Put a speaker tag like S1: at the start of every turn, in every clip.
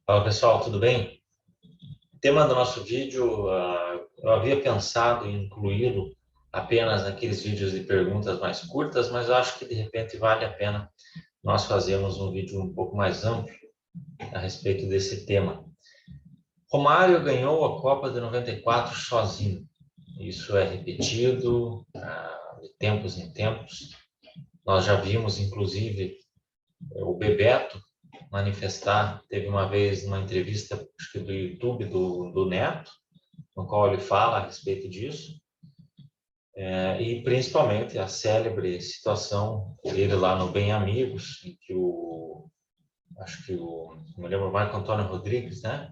S1: Fala pessoal, tudo bem? O tema do nosso vídeo, eu havia pensado em incluí-lo apenas naqueles vídeos de perguntas mais curtas, mas eu acho que de repente vale a pena nós fazermos um vídeo um pouco mais amplo a respeito desse tema. Romário ganhou a Copa de 94 sozinho. Isso é repetido de tempos em tempos. Nós já vimos, inclusive, o Bebeto manifestar, teve uma vez uma entrevista, acho que do YouTube do Neto, no qual ele fala a respeito disso, e principalmente a célebre situação dele lá no Bem Amigos, em que não me lembro, Marco Antônio Rodrigues, né,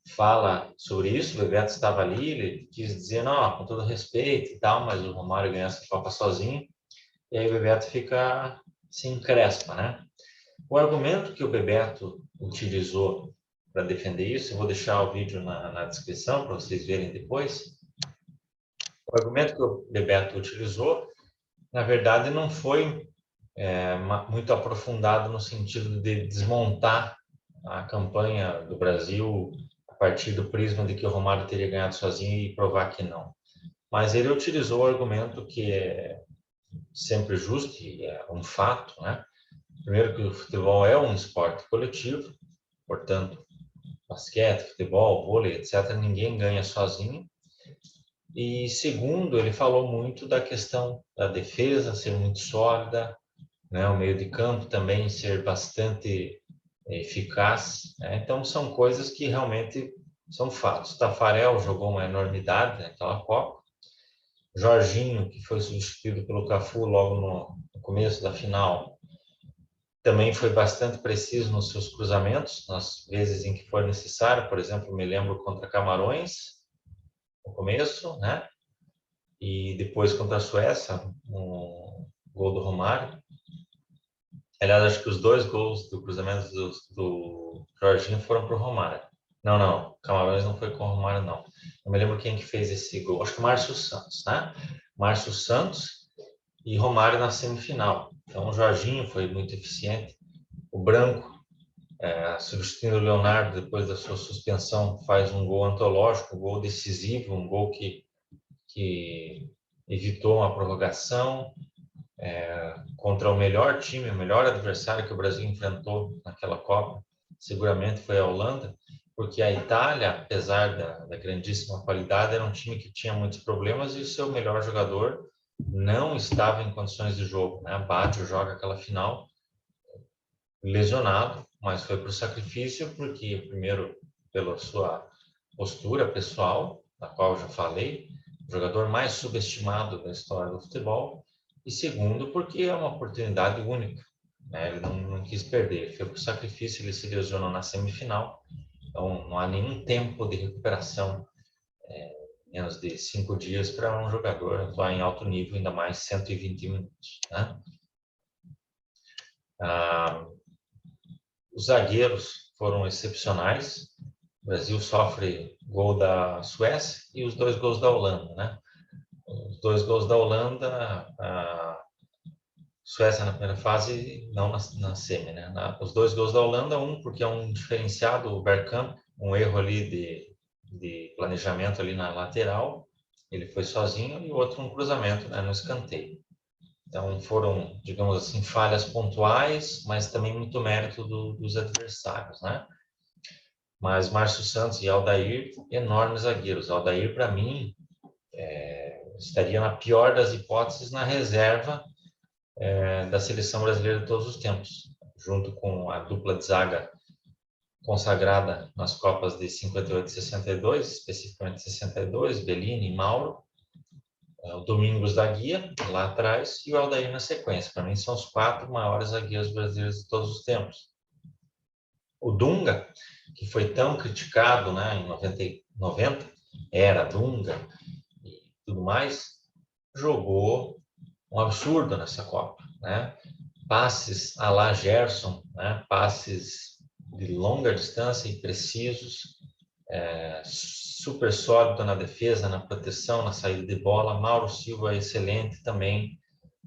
S1: fala sobre isso. O Bebeto estava ali, ele quis dizer, não, com todo respeito e tal, mas o Romário ganhou essa Copa sozinho, e aí o Bebeto fica se encrespa, né? O argumento que o Bebeto utilizou para defender isso, eu vou deixar o vídeo na descrição para vocês verem depois. O argumento que o Bebeto utilizou, na verdade, não foi muito aprofundado no sentido de desmontar a campanha do Brasil a partir do prisma de que o Romário teria ganhado sozinho e provar que não. Mas ele utilizou o argumento que é sempre justo e é um fato, né? Primeiro, que o futebol é um esporte coletivo, portanto, basquete, futebol, vôlei, etc., ninguém ganha sozinho. E segundo, ele falou muito da questão da defesa ser muito sólida, né? O meio de campo também ser bastante eficaz, né? Então, são coisas que realmente são fatos. Tafarel jogou uma enormidade naquela Copa. Jorginho, que foi substituído pelo Cafu logo no começo da final, também foi bastante preciso nos seus cruzamentos, nas vezes em que for necessário. Por exemplo, me lembro contra Camarões, no começo, né? E depois contra a Suécia, um gol do Romário. Aliás, acho que os dois gols do cruzamento do Jorginho foram para o Romário. Não, Camarões não foi com o Romário, não. Eu me lembro quem que fez esse gol. Acho que o Márcio Santos, né? Márcio Santos e Romário na semifinal. Então, o Jorginho foi muito eficiente. O Branco, substituindo o Leonardo depois da sua suspensão, faz um gol antológico, um gol decisivo, um gol que evitou uma prorrogação contra o melhor time, o melhor adversário que o Brasil enfrentou naquela Copa. Seguramente foi a Holanda, porque a Itália, apesar da grandíssima qualidade, era um time que tinha muitos problemas e o seu melhor jogador não estava em condições de jogo, né? Baggio joga aquela final lesionado, mas foi para o sacrifício, porque, primeiro, pela sua postura pessoal, da qual eu já falei, o jogador mais subestimado da história do futebol, e segundo, porque é uma oportunidade única, né? Ele não quis perder, ele foi para o sacrifício, ele se lesionou na semifinal, então não há nenhum tempo de recuperação, menos de 5 dias para um jogador atuar em alto nível, ainda mais 120 minutos, né? Os zagueiros foram excepcionais. O Brasil sofre gol da Suécia e os 2 gols da Holanda, né? Os 2 gols da Holanda, a Suécia na primeira fase, não na semi, né? Os 2 gols da Holanda, um porque é um diferenciado, o Bergkamp, um erro ali de planejamento ali na lateral, ele foi sozinho, e o outro um cruzamento, né, no escanteio. Então foram, digamos assim, falhas pontuais, mas também muito mérito dos adversários, né? Mas Márcio Santos e Aldair, enormes zagueiros. Aldair, para mim, estaria na pior das hipóteses na reserva da seleção brasileira de todos os tempos, junto com a dupla de zaga consagrada nas Copas de 58 e 62, especificamente 62, Bellini e Mauro, o Domingos da Guia, lá atrás, e o Aldair na sequência. Para mim, são os 4 maiores zagueiros brasileiros de todos os tempos. O Dunga, que foi tão criticado, né, em 90, era Dunga e tudo mais, jogou um absurdo nessa Copa, né? Passes à la Gerson, né? Passes de longa distância e precisos, super sólido na defesa, na proteção, na saída de bola. Mauro Silva, excelente também.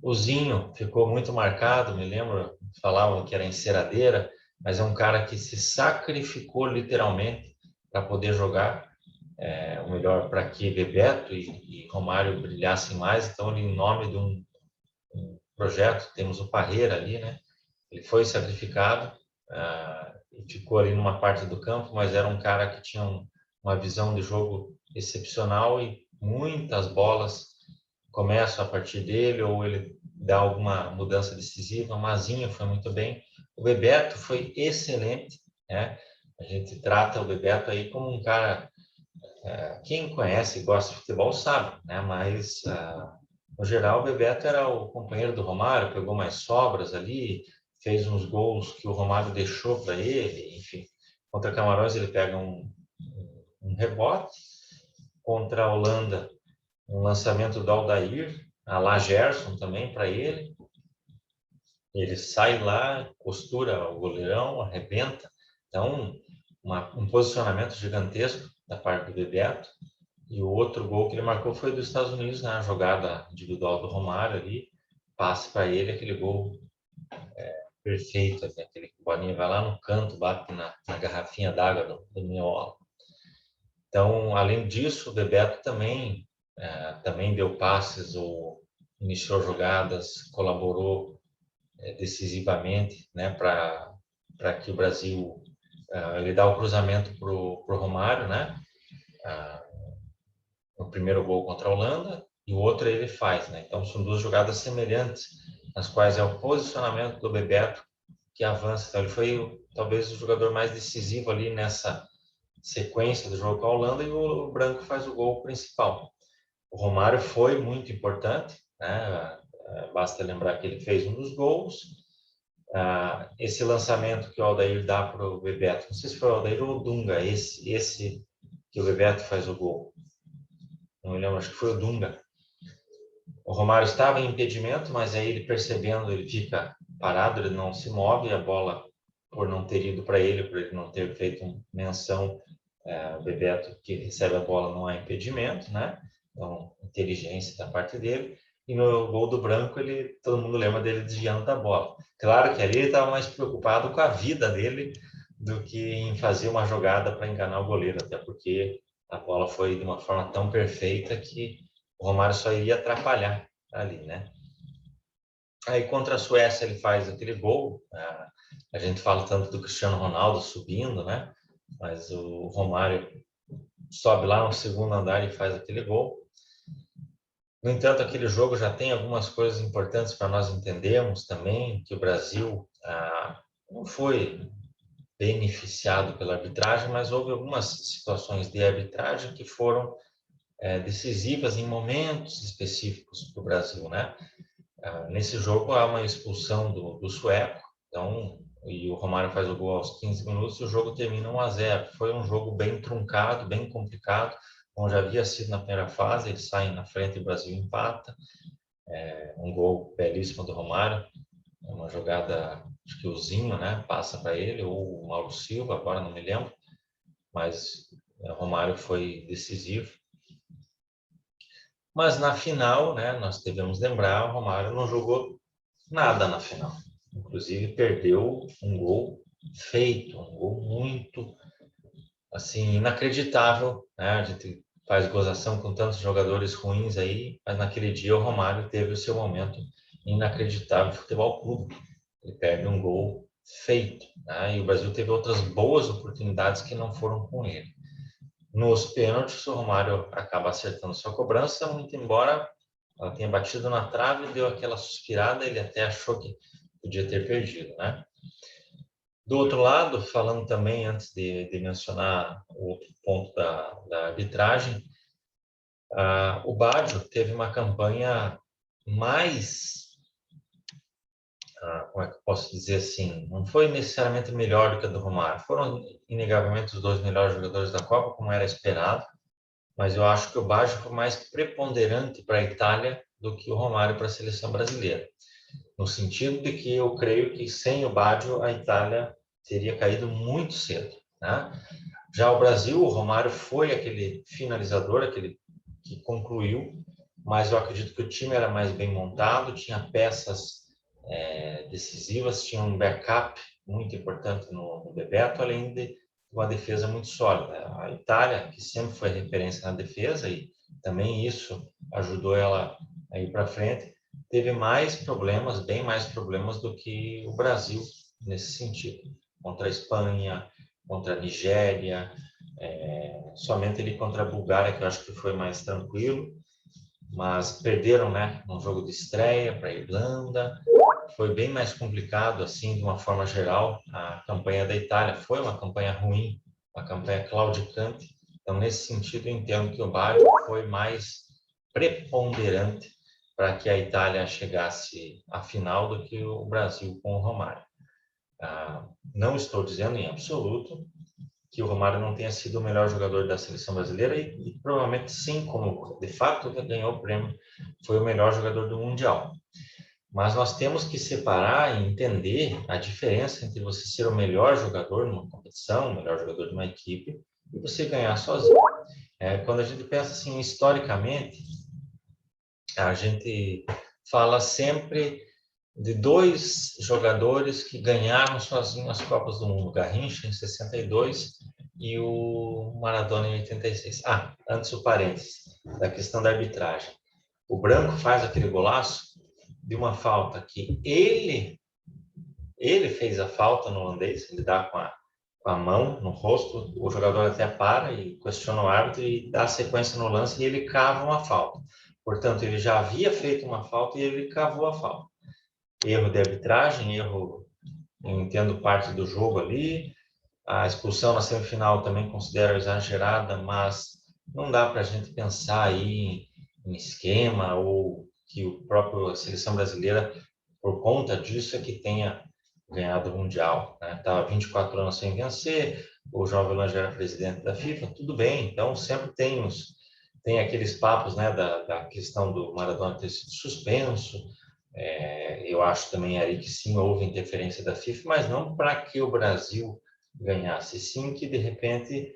S1: O Zinho ficou muito marcado, me lembro, falavam que era enceradeira, mas é um cara que se sacrificou literalmente para poder jogar o melhor para que Bebeto e Romário brilhassem mais. Então, ele, em nome de um projeto, temos o Parreira ali, né? Ele foi sacrificado e ficou ali numa parte do campo, mas era um cara que tinha uma visão de jogo excepcional e muitas bolas começam a partir dele ou ele dá alguma mudança decisiva. O Mazinho foi muito bem. O Bebeto foi excelente, né? A gente trata o Bebeto aí como um cara, quem conhece e gosta de futebol sabe, né? Mas no geral, o Bebeto era o companheiro do Romário, pegou mais sobras ali, fez uns gols que o Romário deixou para ele, enfim. Contra Camarões ele pega um rebote, contra a Holanda um lançamento do Aldair, a lá Gerson também para ele. Ele sai lá, costura o goleirão, arrebenta. Então, um posicionamento gigantesco da parte do Bebeto. E o outro gol que ele marcou foi dos Estados Unidos, né? A jogada individual do Romário ali, passe para ele, aquele gol perfeito, aquele bolinha vai lá no canto, bate na garrafinha d'água do Miola. Então, além disso, o Bebeto também deu passes ou iniciou jogadas, colaborou decisivamente, né, para que o Brasil ele dá o cruzamento pro Romário, né, no primeiro gol contra a Holanda e o outro ele faz, né. Então são duas jogadas semelhantes, nas quais é o posicionamento do Bebeto que avança. Então ele foi talvez o jogador mais decisivo ali nessa sequência do jogo com a Holanda e o Branco faz o gol principal. O Romário foi muito importante, né? Basta lembrar que ele fez um dos gols. Esse lançamento que o Aldair dá para o Bebeto, não sei se foi o Aldair ou o Dunga, esse que o Bebeto faz o gol. Não me lembro, acho que foi o Dunga. O Romário estava em impedimento, mas aí ele percebendo, ele fica parado, ele não se move, a bola, por não ter ido para ele, por ele não ter feito menção, o Bebeto que recebe a bola não há impedimento, né? Então, inteligência da parte dele. E no gol do Branco, todo mundo lembra dele desviando da bola. Claro que ali ele estava mais preocupado com a vida dele do que em fazer uma jogada para enganar o goleiro, até porque a bola foi de uma forma tão perfeita que o Romário só iria atrapalhar ali, né? Aí contra a Suécia ele faz aquele gol. A gente fala tanto do Cristiano Ronaldo subindo, né? Mas o Romário sobe lá no segundo andar e faz aquele gol. No entanto, aquele jogo já tem algumas coisas importantes para nós entendermos também, que o Brasil não foi beneficiado pela arbitragem, mas houve algumas situações de arbitragem que foram decisivas em momentos específicos para o Brasil, né? Nesse jogo há uma expulsão do sueco, então, e o Romário faz o gol aos 15 minutos e o jogo termina 1-0. Foi um jogo bem truncado, bem complicado, como já havia sido na primeira fase, eles saem na frente e o Brasil empata. Um gol belíssimo do Romário, uma jogada, acho que o Zinho, né, passa para ele, ou o Mauro Silva, agora não me lembro, mas o Romário foi decisivo. Mas na final, né, nós devemos lembrar, o Romário não jogou nada na final. Inclusive perdeu um gol feito, um gol muito assim inacreditável, né? A gente faz gozação com tantos jogadores ruins aí, mas naquele dia o Romário teve o seu momento inacreditável de futebol clube. Ele perde um gol feito, né? E o Brasil teve outras boas oportunidades que não foram com ele. Nos pênaltis, o Romário acaba acertando sua cobrança, muito embora ela tenha batido na trave, deu aquela suspirada, ele até achou que podia ter perdido, né? Do outro lado, falando também, antes de mencionar o outro ponto da arbitragem, o Baggio teve uma campanha mais, como é que eu posso dizer assim, não foi necessariamente melhor do que a do Romário. Foram, inegavelmente, os dois melhores jogadores da Copa, como era esperado, mas eu acho que o Baggio foi mais preponderante para a Itália do que o Romário para a seleção brasileira. No sentido de que eu creio que sem o Baggio a Itália teria caído muito cedo, né? Já o Brasil, o Romário foi aquele finalizador, aquele que concluiu, mas eu acredito que o time era mais bem montado, tinha peças decisivas, tinha um backup muito importante no Bebeto, além de uma defesa muito sólida. A Itália, que sempre foi referência na defesa, e também isso ajudou ela a ir para frente, teve mais problemas, bem mais problemas do que o Brasil nesse sentido. Contra a Espanha, contra a Nigéria, somente ele contra a Bulgária, que eu acho que foi mais tranquilo, mas perderam, né, um jogo de estreia para a Irlanda. Foi bem mais complicado, assim, de uma forma geral. A campanha da Itália foi uma campanha ruim, uma campanha claudicante. Então, nesse sentido, eu entendo que o Baggio foi mais preponderante para que a Itália chegasse à final do que o Brasil com o Romário. Não estou dizendo em absoluto que o Romário não tenha sido o melhor jogador da seleção brasileira e provavelmente sim, como de fato ganhou o prêmio, foi o melhor jogador do Mundial. Mas nós temos que separar e entender a diferença entre você ser o melhor jogador numa competição, o melhor jogador de uma equipe, e você ganhar sozinho. Quando a gente pensa assim, historicamente, a gente fala sempre de dois jogadores que ganharam sozinhos as Copas do Mundo, Garrincha em 62 e o Maradona em 86. Antes o parênteses, da questão da arbitragem. O Branco faz aquele golaço de uma falta que ele fez a falta no holandês, ele dá com a mão no rosto, o jogador até para e questiona o árbitro e dá sequência no lance e ele cava uma falta. Portanto, ele já havia feito uma falta e ele cavou a falta. Erro de arbitragem, erro, eu entendo, parte do jogo ali. A expulsão na semifinal também considero exagerada, mas não dá para a gente pensar aí em esquema ou que o próprio seleção brasileira, por conta disso, é que tenha ganhado o Mundial. Estava 24 anos sem vencer, o João Avelange era presidente da FIFA, tudo bem, então sempre tem aqueles papos, né, da questão do Maradona ter sido suspenso. Eu acho também aí que sim, houve interferência da FIFA, mas não para que o Brasil ganhasse, sim que de repente,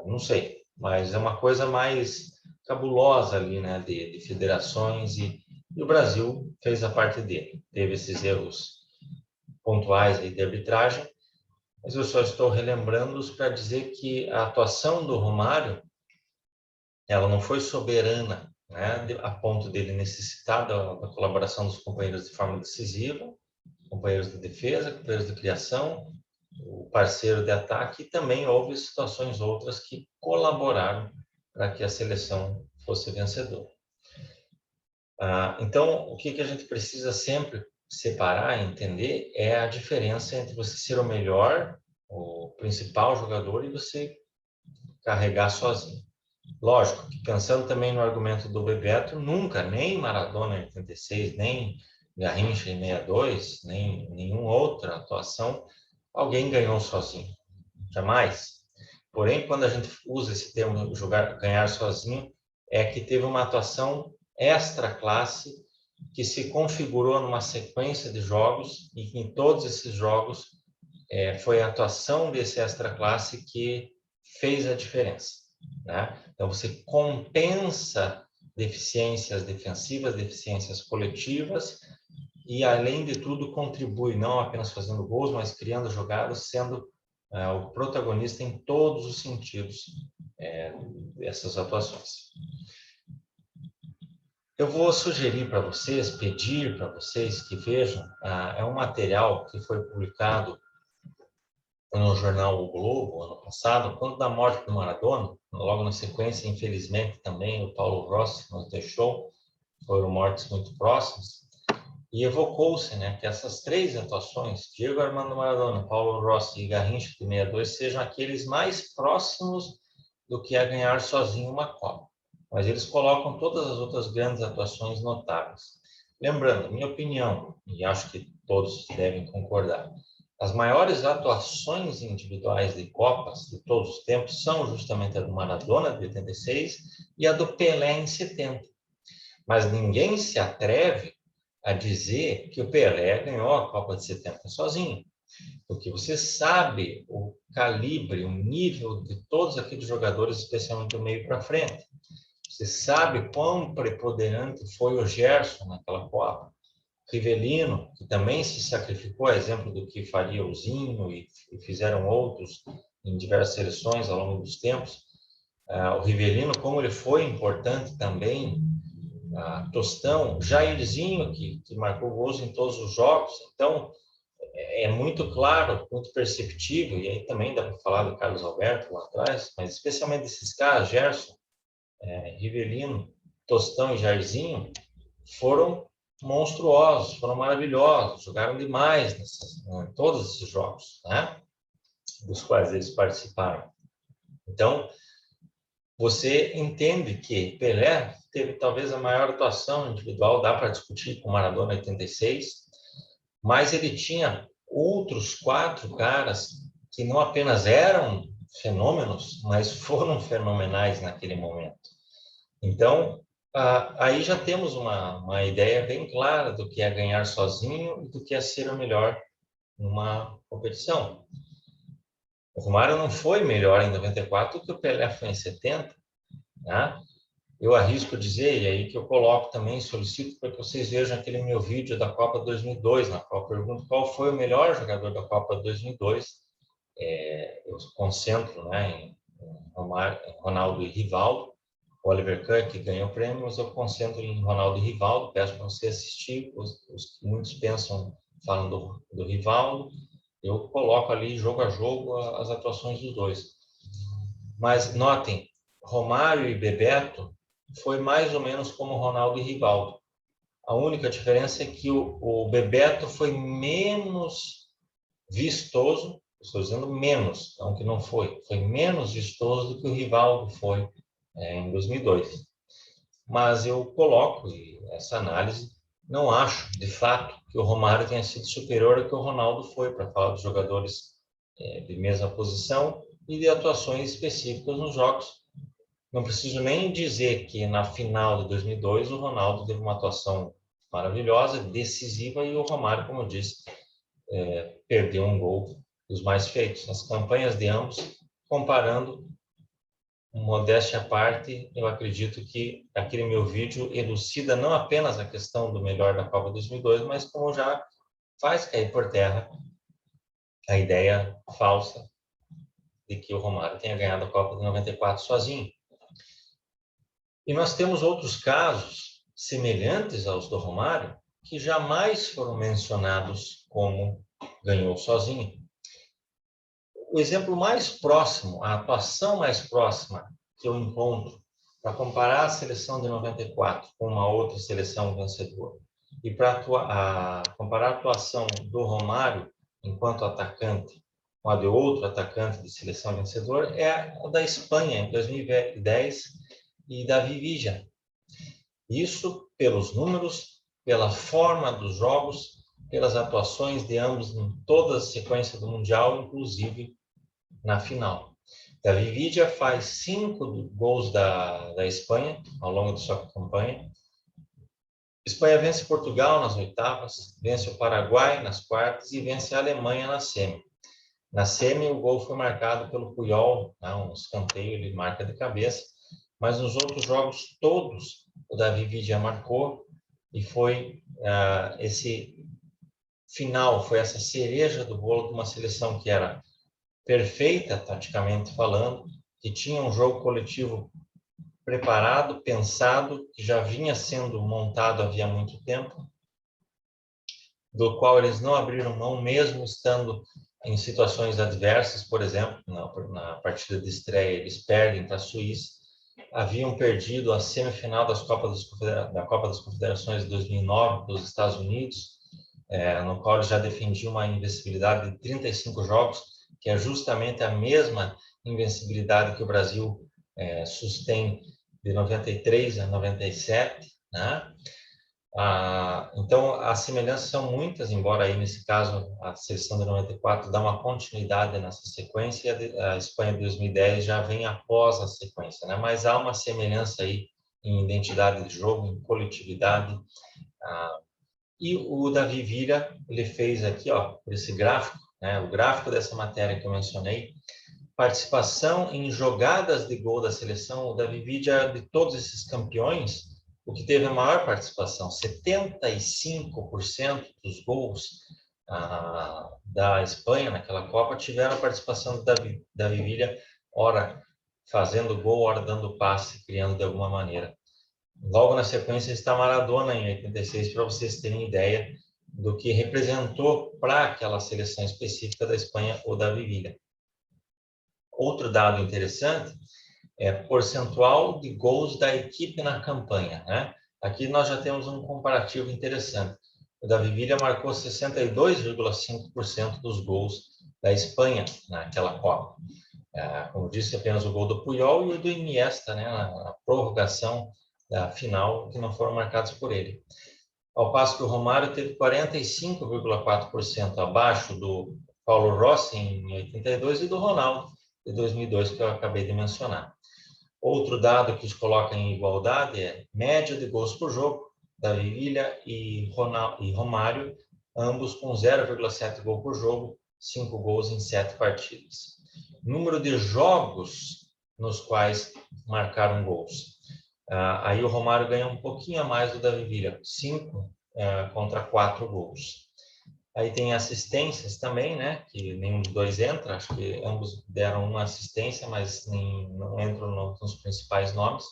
S1: não sei, mas é uma coisa mais cabulosa ali, né, de federações e o Brasil fez a parte dele. Teve esses erros pontuais aí de arbitragem, mas eu só estou relembrando-os para dizer que a atuação do Romário, ela não foi soberana, né, a ponto dele necessitar da colaboração dos companheiros de forma decisiva, companheiros de defesa, companheiros de criação, o parceiro de ataque, e também houve situações outras que colaboraram para que a seleção fosse vencedora. Então, o que a gente precisa sempre separar e entender é a diferença entre você ser o melhor, o principal jogador, e você carregar sozinho. Lógico que pensando também no argumento do Bebeto, nunca, nem Maradona em 86, nem Garrincha em 62, nem nenhuma outra atuação, alguém ganhou sozinho. Jamais. Porém, quando a gente usa esse termo ganhar sozinho, é que teve uma atuação extra classe que se configurou numa sequência de jogos e que em todos esses jogos foi a atuação desse extra classe que fez a diferença, né? Então você compensa deficiências defensivas, deficiências coletivas e além de tudo contribui não apenas fazendo gols, mas criando jogadas, sendo o protagonista em todos os sentidos dessas atuações. Eu vou sugerir para vocês, pedir para vocês que vejam, é um material que foi publicado no jornal O Globo, ano passado, quando da morte do Maradona, logo na sequência, infelizmente, também o Paulo Rossi nos deixou, foram mortes muito próximas, e evocou-se, né, que essas três atuações, Diego Armando Maradona, Paulo Rossi e Garrincha de 62, sejam aqueles mais próximos do que a ganhar sozinho uma Copa. Mas eles colocam todas as outras grandes atuações notáveis. Lembrando, minha opinião, e acho que todos devem concordar, as maiores atuações individuais de Copas de todos os tempos são justamente a do Maradona, de 86, e a do Pelé, em 70. Mas ninguém se atreve a dizer que o Pelé ganhou a Copa de 70 sozinho. Porque você sabe o calibre, o nível de todos aqueles jogadores, especialmente do meio para frente. Você sabe quão preponderante foi o Gerson naquela Copa. Rivellino, que também se sacrificou, exemplo do que faria o Zinho e fizeram outros em diversas seleções ao longo dos tempos. O Rivellino, como ele foi importante também, Tostão, Jairzinho, que marcou gols em todos os jogos. Então, é muito claro, muito perceptível, e aí também dá para falar do Carlos Alberto lá atrás, mas especialmente esses caras, Gerson, Rivellino, Tostão e Jairzinho, foram monstruosos, foram maravilhosos, jogaram demais em todos esses jogos, né? Dos quais eles participaram. Então, você entende que Pelé teve talvez a maior atuação individual, dá para discutir com Maradona 86, mas ele tinha outros 4 caras que não apenas eram fenômenos, mas foram fenomenais naquele momento. Então, aí já temos uma ideia bem clara do que é ganhar sozinho e do que é ser o melhor numa competição. O Romário não foi melhor em 94 do que o Pelé foi em 70, né? Eu arrisco dizer, e aí que eu coloco também, solicito para que vocês vejam aquele meu vídeo da Copa 2002, na qual eu pergunto qual foi o melhor jogador da Copa 2002. Eu concentro, né, em Ronaldo e Rivaldo. O Oliver Kahn, que ganhou o prêmio, mas eu concentro em Ronaldo e Rivaldo. Peço para você assistir. Muitos pensam, falam do Rivaldo. Eu coloco ali, jogo a jogo, as atuações dos dois. Mas notem, Romário e Bebeto foi mais ou menos como Ronaldo e Rivaldo. A única diferença é que o Bebeto foi menos vistoso, estou dizendo menos, não que não foi menos vistoso do que o Rivaldo foi em 2002. Mas eu coloco essa análise, não acho, de fato, que o Romário tenha sido superior ao que o Ronaldo foi, para falar dos jogadores de mesma posição e de atuações específicas nos jogos. Não preciso nem dizer que na final de 2002 o Ronaldo teve uma atuação maravilhosa, decisiva, e o Romário, como eu disse, perdeu um gol dos mais feitos. As campanhas de ambos, comparando, modéstia à parte, eu acredito que aquele meu vídeo elucida não apenas a questão do melhor da Copa 2002, mas como já faz cair por terra a ideia falsa de que o Romário tenha ganhado a Copa de 94 sozinho. E nós temos outros casos semelhantes aos do Romário que jamais foram mencionados como ganhou sozinho. O exemplo mais próximo, a atuação mais próxima que eu encontro para comparar a seleção de 94 com uma outra seleção vencedora e para comparar a atuação do Romário enquanto atacante com a de outro atacante de seleção vencedora é a da Espanha em 2010 e da Vivija. Isso pelos números, pela forma dos jogos, pelas atuações de ambos em toda a sequência do Mundial, inclusive na final. Davi Villa faz 5 gols da Espanha ao longo de sua campanha. Espanha vence Portugal nas oitavas, vence o Paraguai nas quartas e vence a Alemanha na semi. Na semi, o gol foi marcado pelo Puyol, um escanteio, ele marca de cabeça, mas nos outros jogos todos o Davi Villa marcou e foi esse final, foi essa cereja do bolo de uma seleção que era perfeita, taticamente falando, que tinha um jogo coletivo preparado, pensado, que já vinha sendo montado havia muito tempo, do qual eles não abriram mão, mesmo estando em situações adversas. Por exemplo, na partida de estreia, eles perdem para a Suíça, haviam perdido a semifinal da Copa das Confederações de 2009 dos Estados Unidos, no qual eles já defendiam uma invencibilidade de 35 jogos, que é justamente a mesma invencibilidade que o Brasil sustém de 93 a 97, né? Então, as semelhanças são muitas, embora aí, nesse caso, a seleção de 94 dá uma continuidade nessa sequência, e a Espanha de 2010 já vem após a sequência, né? Mas há uma semelhança aí em identidade de jogo, em coletividade. E o Davi Villa, ele fez aqui, esse gráfico, né? O gráfico dessa matéria que eu mencionei, participação em jogadas de gol da seleção. O Davi Villa, de todos esses campeões, o que teve a maior participação. 75% dos gols da Espanha naquela Copa tiveram a participação da Villa, ora fazendo gol, ora dando passe, criando de alguma maneira. Logo na sequência está Maradona em 86, para vocês terem ideia do que representou para aquela seleção específica da Espanha ou da Villa. Outro dado interessante é percentual de gols da equipe na campanha, né? Aqui nós já temos um comparativo interessante. O David Villa marcou 62,5% dos gols da Espanha naquela Copa. Como disse, apenas o gol do Puyol e o do Iniesta, né? A prorrogação da final, que não foram marcados por ele. Ao passo que o Romário teve 45,4%, abaixo do Paulo Rossi em 82 e do Ronaldo de 2002, que eu acabei de mencionar. Outro dado que os coloca em igualdade é média de gols por jogo, David Villa e Romário, ambos com 0,7 gol por jogo, 5 gols em 7 partidas. Número de jogos nos quais marcaram gols. Aí o Romário ganha um pouquinho a mais do David Villa, 5 contra 4 gols. Aí tem assistências também, né? Que nenhum dos dois entra, acho que ambos deram uma assistência, mas não entram nos principais nomes.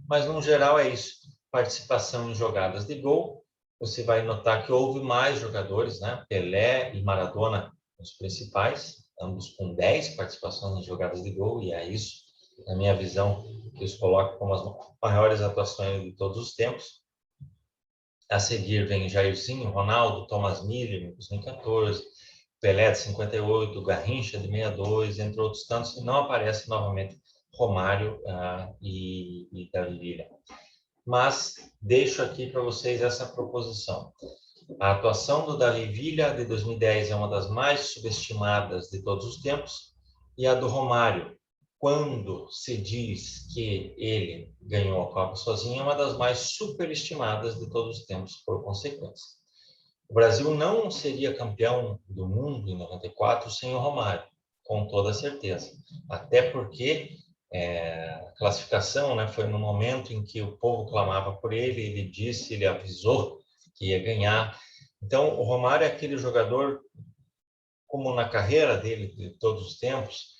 S1: Mas, no geral, é isso. Participação em jogadas de gol. Você vai notar que houve mais jogadores, né? Pelé e Maradona, os principais, ambos com 10 participações em jogadas de gol, e é isso, na minha visão, que os coloca como as maiores atuações de todos os tempos. A seguir vem Jairzinho, Ronaldo, Thomas Miller, em 2014, Pelé de 58, Garrincha de 62, entre outros tantos, e não aparece novamente Romário e David Villa. Mas deixo aqui para vocês essa proposição. A atuação do David Villa de 2010 é uma das mais subestimadas de todos os tempos, e a do Romário, quando se diz que ele ganhou a Copa sozinho, é uma das mais superestimadas de todos os tempos, por consequência. O Brasil não seria campeão do mundo em 94 sem o Romário, com toda certeza. Até porque a classificação, né, foi no momento em que o povo clamava por ele, ele avisou que ia ganhar. Então, o Romário é aquele jogador, como na carreira dele de todos os tempos,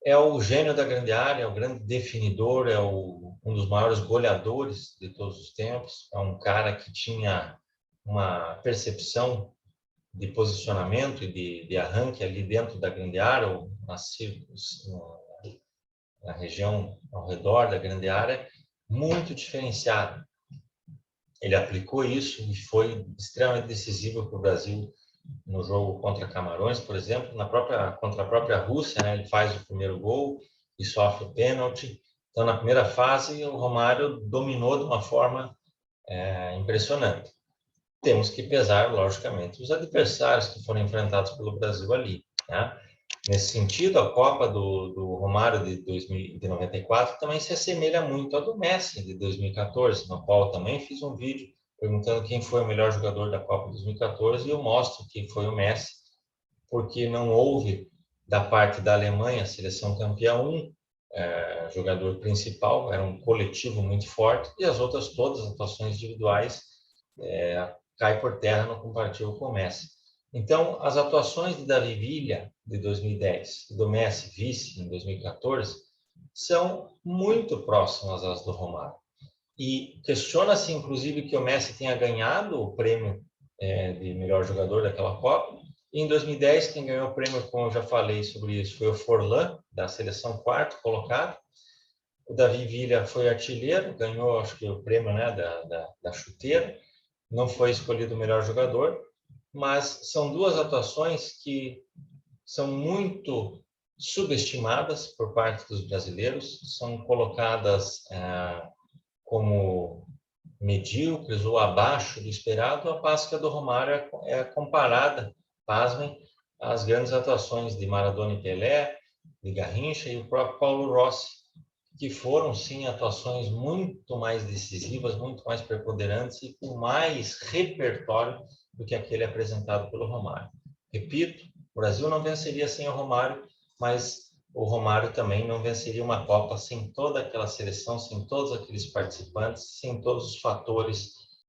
S1: é o gênio da grande área, é o grande definidor, é um dos maiores goleadores de todos os tempos. É um cara que tinha uma percepção de posicionamento e de arranque ali dentro da grande área, ou na região ao redor da grande área, muito diferenciada. Ele aplicou isso e foi extremamente decisivo para o Brasil no jogo contra Camarões, por exemplo, contra a própria Rússia, né? Ele faz o primeiro gol e sofre o pênalti. Então, na primeira fase, o Romário dominou de uma forma impressionante. Temos que pesar, logicamente, os adversários que foram enfrentados pelo Brasil ali, né? Nesse sentido, a Copa do Romário de 94 também se assemelha muito à do Messi de 2014, no qual eu também fiz um vídeo perguntando quem foi o melhor jogador da Copa de 2014, e eu mostro que foi o Messi, porque não houve, da parte da Alemanha, seleção campeã, jogador principal, era um coletivo muito forte, e as outras todas, as atuações individuais, cai por terra no comparativo com o Messi. Então, as atuações de David Villa, de 2010, e do Messi, vice, em 2014, são muito próximas às do Romário. E questiona-se, inclusive, que o Messi tenha ganhado o prêmio de melhor jogador daquela Copa. E em 2010, quem ganhou o prêmio, como eu já falei sobre isso, foi o Forlan, da seleção quarto colocado. O David Villa foi artilheiro, ganhou, acho que, o prêmio, né, da chuteira. Não foi escolhido o melhor jogador, mas são duas atuações que são muito subestimadas por parte dos brasileiros, são colocadas como medíocres ou abaixo do esperado, a passo que a do Romário é comparada, pasmem, às grandes atuações de Maradona e Pelé, de Garrincha e o próprio Paulo Rossi, que foram, sim, atuações muito mais decisivas, muito mais preponderantes e com mais repertório do que aquele apresentado pelo Romário. Repito, o Brasil não venceria sem o Romário, mas o Romário também não venceria uma Copa sem toda aquela seleção, sem todos aqueles participantes, sem todos os fatores